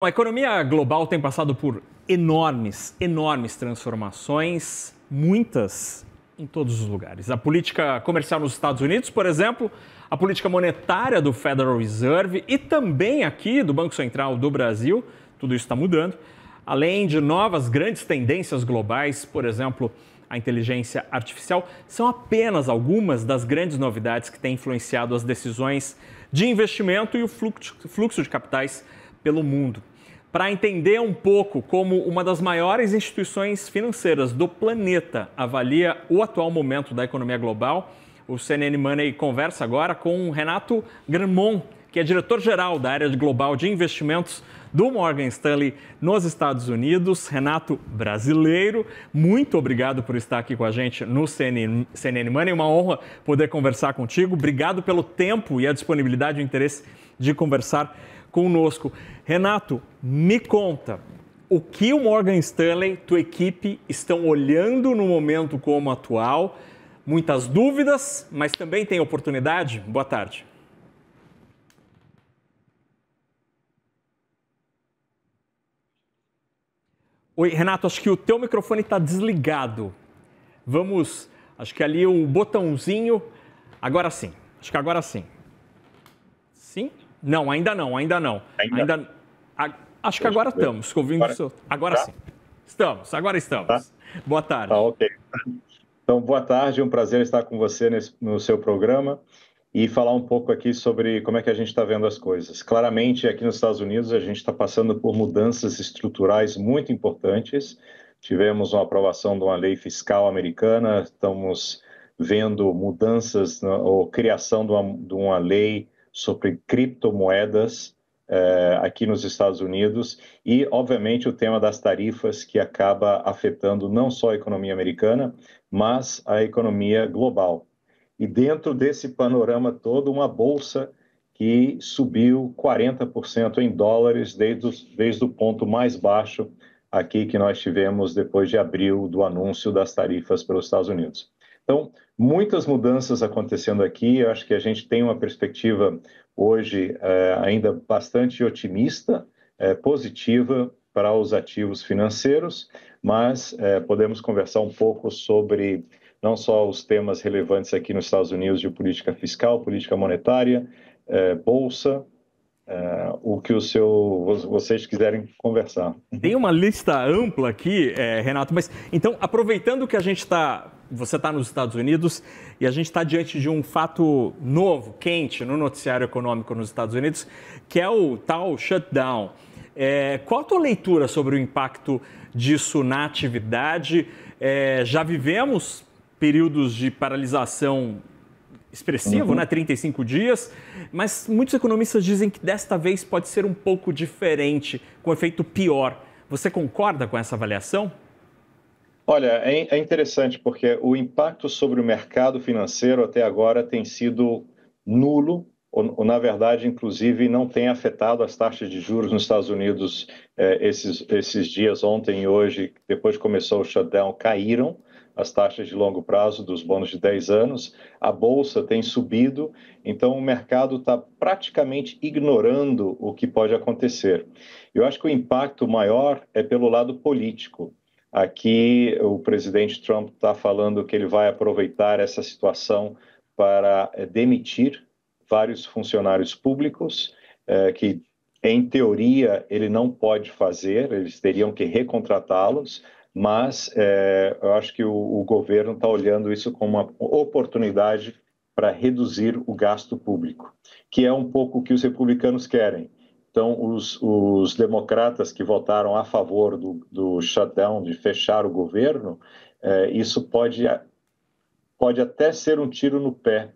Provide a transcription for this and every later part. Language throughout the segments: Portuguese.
A economia global tem passado por enormes transformações, muitas em todos os lugares. A política comercial nos Estados Unidos, por exemplo, a política monetária do Federal Reserve e também aqui do Banco Central do Brasil, tudo isso está mudando, além de novas grandes tendências globais, por exemplo, a inteligência artificial, são apenas algumas das grandes novidades que têm influenciado as decisões de investimento e o fluxo de capitais pelo mundo. Para entender um pouco como uma das maiores instituições financeiras do planeta avalia o atual momento da economia global, o CNN Money conversa agora com Renato Granmont, que é diretor-geral da área global de investimentos do Morgan Stanley nos Estados Unidos. Renato, brasileiro, muito obrigado por estar aqui com a gente no CNN Money. Uma honra poder conversar contigo. Obrigado pelo tempo e a disponibilidade e o interesse de conversar conosco. Renato, me conta, o que o Morgan Stanley, tua equipe, estão olhando no momento como atual? Muitas dúvidas, mas também tem oportunidade? Boa tarde. Oi, Renato, acho que o teu microfone está desligado. Acho que ali o botãozinho, agora sim, acho que agora sim. Sim? Não, ainda não. Acho que agora estamos ouvindo o seu. Agora sim. Agora estamos. Tá? Boa tarde. Ok. Então, boa tarde, é um prazer estar com você no seu programa e falar um pouco aqui sobre como é que a gente está vendo as coisas. Claramente, aqui nos Estados Unidos, a gente está passando por mudanças estruturais muito importantes. Tivemos uma aprovação de uma lei fiscal americana, estamos vendo mudanças ou criação de uma lei sobre criptomoedas aqui nos Estados Unidos e, obviamente, o tema das tarifas que acaba afetando não só a economia americana, mas a economia global. E dentro desse panorama todo, uma bolsa que subiu 40% em dólares desde o ponto mais baixo aqui que nós tivemos depois de abril do anúncio das tarifas pelos Estados Unidos. Então, muitas mudanças acontecendo aqui. Eu acho que a gente tem uma perspectiva hoje ainda bastante otimista, positiva para os ativos financeiros, mas podemos conversar um pouco sobre não só os temas relevantes aqui nos Estados Unidos de política fiscal, política monetária, bolsa, o que vocês quiserem conversar. Tem uma lista ampla aqui, Renato, mas então, aproveitando que você está nos Estados Unidos e a gente está diante de um fato novo, quente no noticiário econômico nos Estados Unidos, que é o tal shutdown. Qual a tua leitura sobre o impacto disso na atividade? Já vivemos períodos de paralisação expressivo, né? 35 dias, mas muitos economistas dizem que desta vez pode ser um pouco diferente, com efeito pior. Você concorda com essa avaliação? Olha, é interessante porque o impacto sobre o mercado financeiro até agora tem sido nulo, ou na verdade, inclusive, não tem afetado as taxas de juros nos Estados Unidos esses dias, ontem e hoje, depois que começou o shutdown, caíram as taxas de longo prazo dos bônus de 10 anos, a bolsa tem subido, então o mercado está praticamente ignorando o que pode acontecer. Eu acho que o impacto maior é pelo lado político. Aqui o presidente Trump está falando que ele vai aproveitar essa situação para demitir vários funcionários públicos, que em teoria ele não pode fazer, eles teriam que recontratá-los, mas eu acho que o governo está olhando isso como uma oportunidade para reduzir o gasto público, que é um pouco o que os republicanos querem. Então, os democratas que votaram a favor do shutdown, de fechar o governo, isso pode até ser um tiro no pé,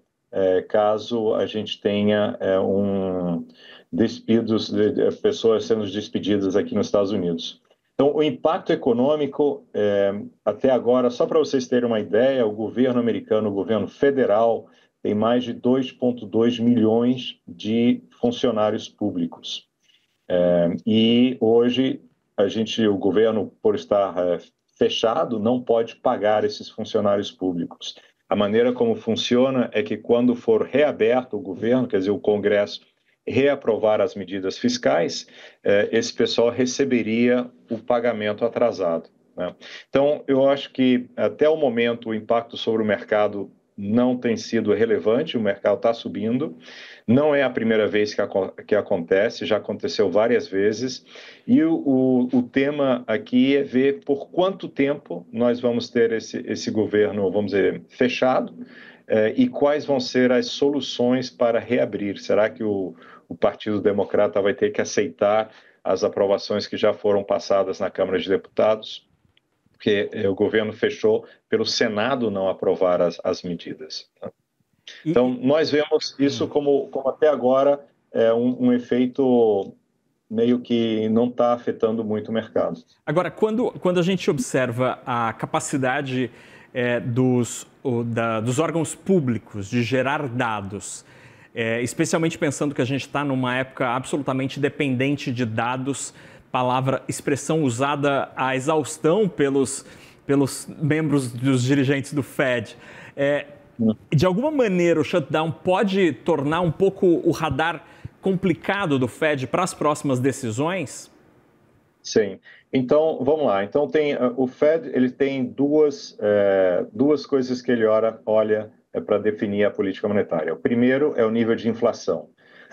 caso a gente tenha pessoas sendo despedidas aqui nos Estados Unidos. Então, o impacto econômico, até agora, só para vocês terem uma ideia, o governo americano, o governo federal, tem mais de 2,2 milhões de funcionários públicos. E hoje, o governo, por estar fechado, não pode pagar esses funcionários públicos. A maneira como funciona é que quando for reaberto o governo, quer dizer, o Congresso reaprovar as medidas fiscais, esse pessoal receberia o pagamento atrasado, né? Então, eu acho que até o momento o impacto sobre o mercado não tem sido relevante, o mercado está subindo, não é a primeira vez que acontece, já aconteceu várias vezes, e o tema aqui é ver por quanto tempo nós vamos ter esse governo, vamos dizer, fechado, e quais vão ser as soluções para reabrir. Será que o Partido Democrata vai ter que aceitar as aprovações que já foram passadas na Câmara de Deputados? Porque o governo fechou pelo Senado não aprovar as medidas. Então, nós vemos isso como até agora um efeito meio que não está afetando muito o mercado. Agora, quando a gente observa a capacidade dos órgãos públicos de gerar dados, especialmente pensando que a gente está numa época absolutamente dependente de dados, expressão usada à exaustão pelos membros dos dirigentes do Fed. De alguma maneira, o shutdown pode tornar um pouco o radar complicado do Fed para as próximas decisões? Sim. Então, vamos lá. Então, o Fed ele tem duas coisas que ele olha para definir a política monetária. O primeiro é o nível de inflação.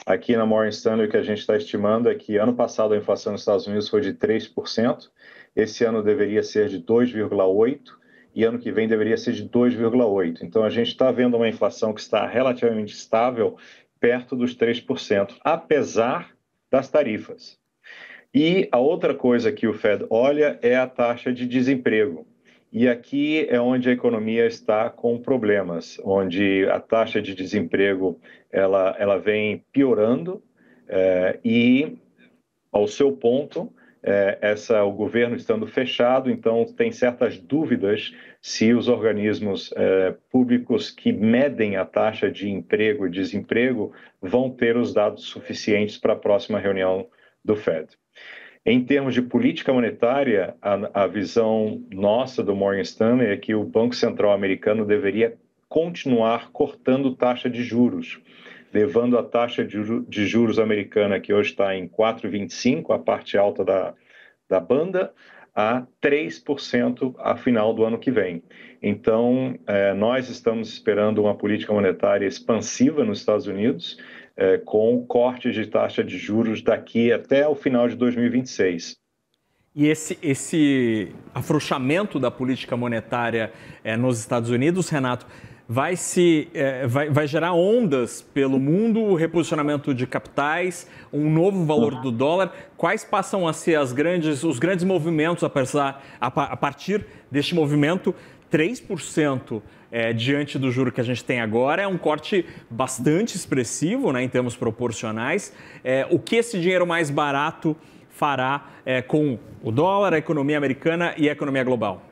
Aqui na Morgan Stanley, o que a gente está estimando é que ano passado a inflação nos Estados Unidos foi de 3%, esse ano deveria ser de 2,8%, e ano que vem deveria ser de 2,8%. Então, a gente está vendo uma inflação que está relativamente estável, perto dos 3%, apesar das tarifas. E a outra coisa que o Fed olha é a taxa de desemprego. E aqui é onde a economia está com problemas, onde a taxa de desemprego ela vem piorando e, ao seu ponto, o governo estando fechado, então tem certas dúvidas se os organismos públicos que medem a taxa de emprego e desemprego vão ter os dados suficientes para a próxima reunião do Fed. Em termos de política monetária, a visão nossa do Morgan Stanley é que o Banco Central americano deveria continuar cortando taxa de juros, levando a taxa de juros americana, que hoje está em 4,25, a parte alta da banda, a 3% a final do ano que vem. Então, nós estamos esperando uma política monetária expansiva nos Estados Unidos, com corte de taxa de juros daqui até o final de 2026. E esse afrouxamento da política monetária nos Estados Unidos, Renato, vai gerar ondas pelo mundo, o reposicionamento de capitais, um novo valor do dólar. Quais passam a ser os grandes movimentos a partir deste movimento? 3% diante do juro que a gente tem agora é um corte bastante expressivo, né, em termos proporcionais. O que esse dinheiro mais barato fará com o dólar, a economia americana e a economia global?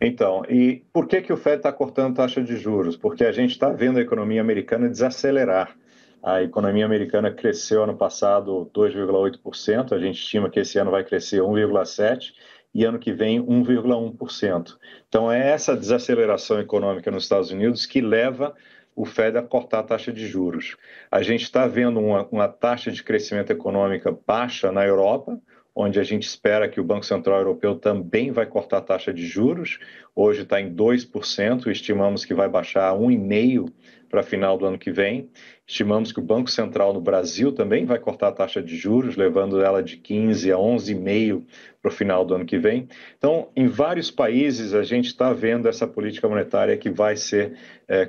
Então, e por que o Fed está cortando taxa de juros? Porque a gente está vendo a economia americana desacelerar. A economia americana cresceu ano passado 2,8%, a gente estima que esse ano vai crescer 1,7%, e ano que vem 1,1%. Então, é essa desaceleração econômica nos Estados Unidos que leva o Fed a cortar a taxa de juros. A gente está vendo uma taxa de crescimento econômica baixa na Europa, onde a gente espera que o Banco Central Europeu também vai cortar a taxa de juros. Hoje está em 2%, estimamos que vai baixar a 1,5% para final do ano que vem. Estimamos que o Banco Central no Brasil também vai cortar a taxa de juros, levando ela de 15% a 11,5% para o final do ano que vem. Então, em vários países, a gente está vendo essa política monetária que vai ser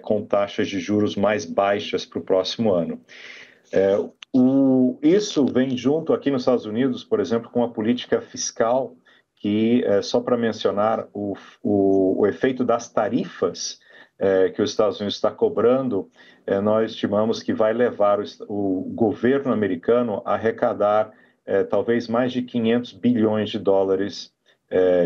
com taxas de juros mais baixas para o próximo ano. Isso vem junto aqui nos Estados Unidos, por exemplo, com a política fiscal, que, só para mencionar, o efeito das tarifas que os Estados Unidos está cobrando, nós estimamos que vai levar o governo americano a arrecadar talvez mais de 500 bilhões de dólares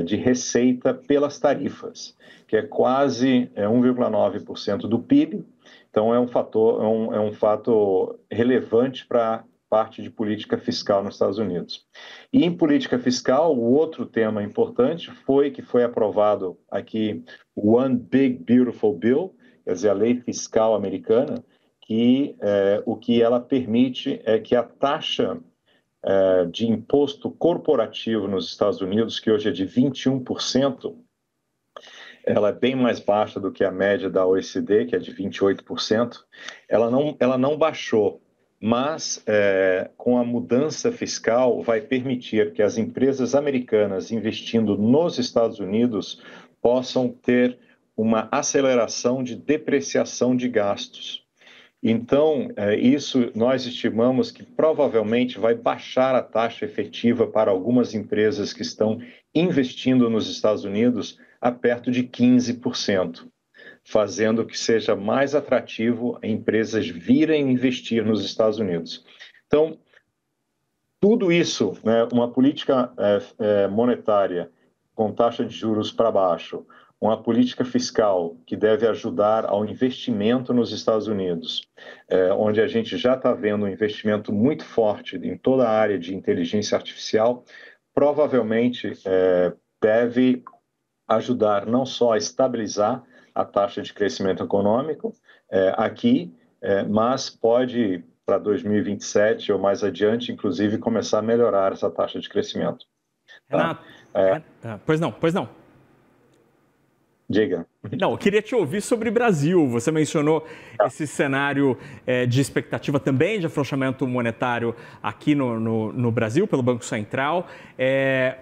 de receita pelas tarifas, que é quase 1,9% do PIB. Então, é um fato relevante para a parte de política fiscal nos Estados Unidos. E em política fiscal, o outro tema importante que foi aprovado aqui o One Big Beautiful Bill, quer dizer, a lei fiscal americana, que o que ela permite é que a taxa de imposto corporativo nos Estados Unidos, que hoje é de 21%, ela é bem mais baixa do que a média da OECD, que é de 28%. Ela não baixou, mas com a mudança fiscal vai permitir que as empresas americanas investindo nos Estados Unidos possam ter uma aceleração de depreciação de gastos. Então, isso nós estimamos que provavelmente vai baixar a taxa efetiva para algumas empresas que estão investindo nos Estados Unidos a perto de 15%, fazendo que seja mais atrativo a empresas virem investir nos Estados Unidos. Então, tudo isso, né, uma política monetária com taxa de juros para baixo, uma política fiscal que deve ajudar ao investimento nos Estados Unidos, onde a gente já está vendo um investimento muito forte em toda a área de inteligência artificial, provavelmente deve ajudar não só a estabilizar a taxa de crescimento econômico aqui, mas pode, para 2027 ou mais adiante, inclusive, começar a melhorar essa taxa de crescimento. Renato, pois não. Diga. Não, eu queria te ouvir sobre Brasil. Você mencionou esse cenário de expectativa também de afrouxamento monetário aqui no Brasil, pelo Banco Central.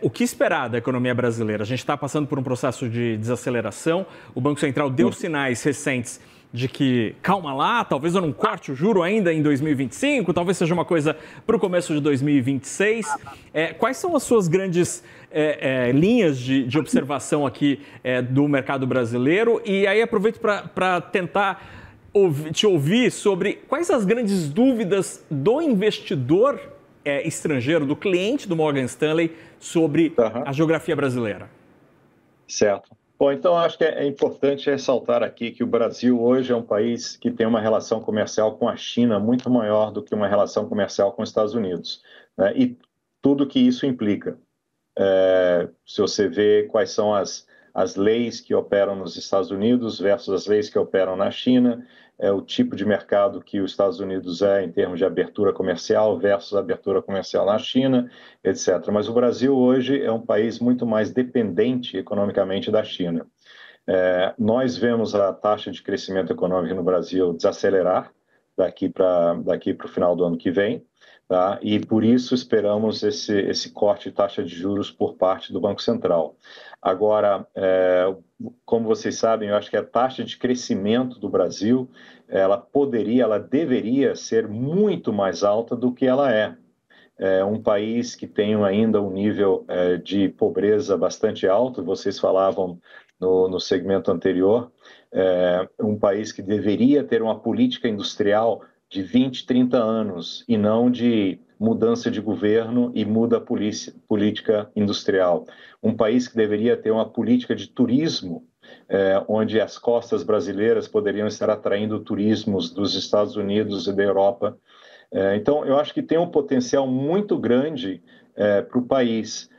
O que esperar da economia brasileira? A gente está passando por um processo de desaceleração. O Banco Central deu sinais recentes de que, calma lá, talvez eu não corte o juro ainda em 2025, talvez seja uma coisa para o começo de 2026. Quais são as suas grandes linhas de observação aqui do mercado brasileiro? E aí aproveito para tentar te ouvir sobre quais as grandes dúvidas do investidor estrangeiro, do cliente do Morgan Stanley sobre a geografia brasileira. Certo. Bom, então acho que é importante ressaltar aqui que o Brasil hoje é um país que tem uma relação comercial com a China muito maior do que uma relação comercial com os Estados Unidos, né? E tudo que isso implica. Se você vê quais são as leis que operam nos Estados Unidos versus as leis que operam na China, o tipo de mercado que os Estados Unidos em termos de abertura comercial versus abertura comercial na China, etc. Mas o Brasil hoje é um país muito mais dependente economicamente da China. Nós vemos a taxa de crescimento econômico no Brasil desacelerar daqui para o final do ano que vem. Tá? E por isso esperamos esse corte de taxa de juros por parte do Banco Central. Agora, como vocês sabem, eu acho que a taxa de crescimento do Brasil, ela deveria ser muito mais alta do que ela é. É um país que tem ainda um nível de pobreza bastante alto, vocês falavam no segmento anterior, um país que deveria ter uma política industrial de 20, 30 anos e não de mudança de governo e muda a política industrial. Um país que deveria ter uma política de turismo, onde as costas brasileiras poderiam estar atraindo turismos dos Estados Unidos e da Europa. Então, eu acho que tem um potencial muito grande para o país,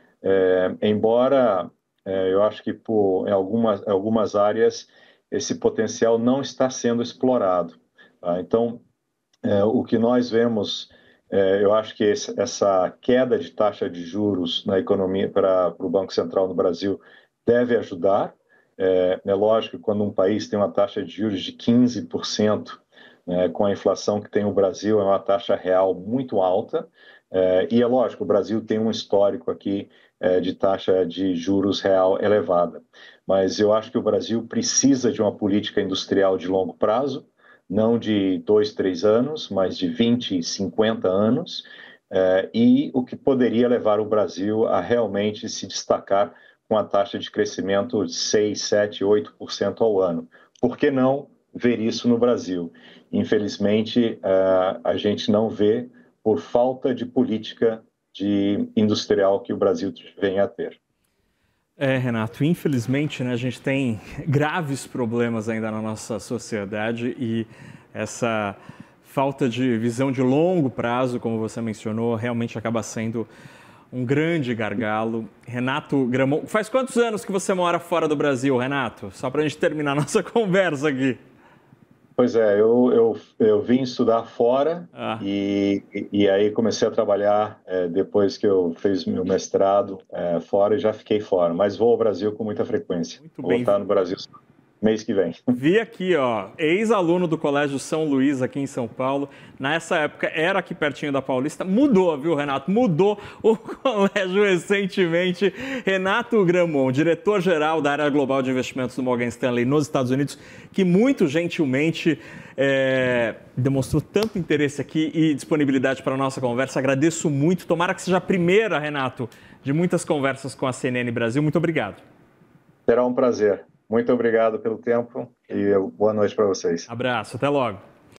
embora eu acho que em algumas áreas esse potencial não está sendo explorado. Tá? Então, o que nós vemos, eu acho que essa queda de taxa de juros na economia para o Banco Central no Brasil deve ajudar. É lógico que quando um país tem uma taxa de juros de 15%, com a inflação que tem o Brasil, é uma taxa real muito alta. E é lógico, o Brasil tem um histórico aqui de taxa de juros real elevada. Mas eu acho que o Brasil precisa de uma política industrial de longo prazo, não de 2, 3 anos, mas de 20, 50 anos, e o que poderia levar o Brasil a realmente se destacar com a taxa de crescimento de 6, 7, 8% ao ano. Por que não ver isso no Brasil? Infelizmente, a gente não vê por falta de política industrial que o Brasil vem a ter. Renato, infelizmente, né, a gente tem graves problemas ainda na nossa sociedade e essa falta de visão de longo prazo, como você mencionou, realmente acaba sendo um grande gargalo. Renato Gramont, faz quantos anos que você mora fora do Brasil, Renato? Só para a gente terminar a nossa conversa aqui. Pois é, eu vim estudar fora e aí comecei a trabalhar depois que eu fiz meu mestrado fora e já fiquei fora. Mas vou ao Brasil com muita frequência. Muito Vou bem. estar no Brasil mês que vem. Vi aqui, ó, ex-aluno do Colégio São Luís, aqui em São Paulo. Nessa época era aqui pertinho da Paulista. Mudou, viu, Renato? Mudou o colégio recentemente. Renato Gramont, diretor-geral da área global de investimentos do Morgan Stanley nos Estados Unidos, que muito gentilmente demonstrou tanto interesse aqui e disponibilidade para a nossa conversa. Agradeço muito. Tomara que seja a primeira, Renato, de muitas conversas com a CNN Brasil. Muito obrigado. Será um prazer. Muito obrigado pelo tempo e boa noite para vocês. Abraço, até logo.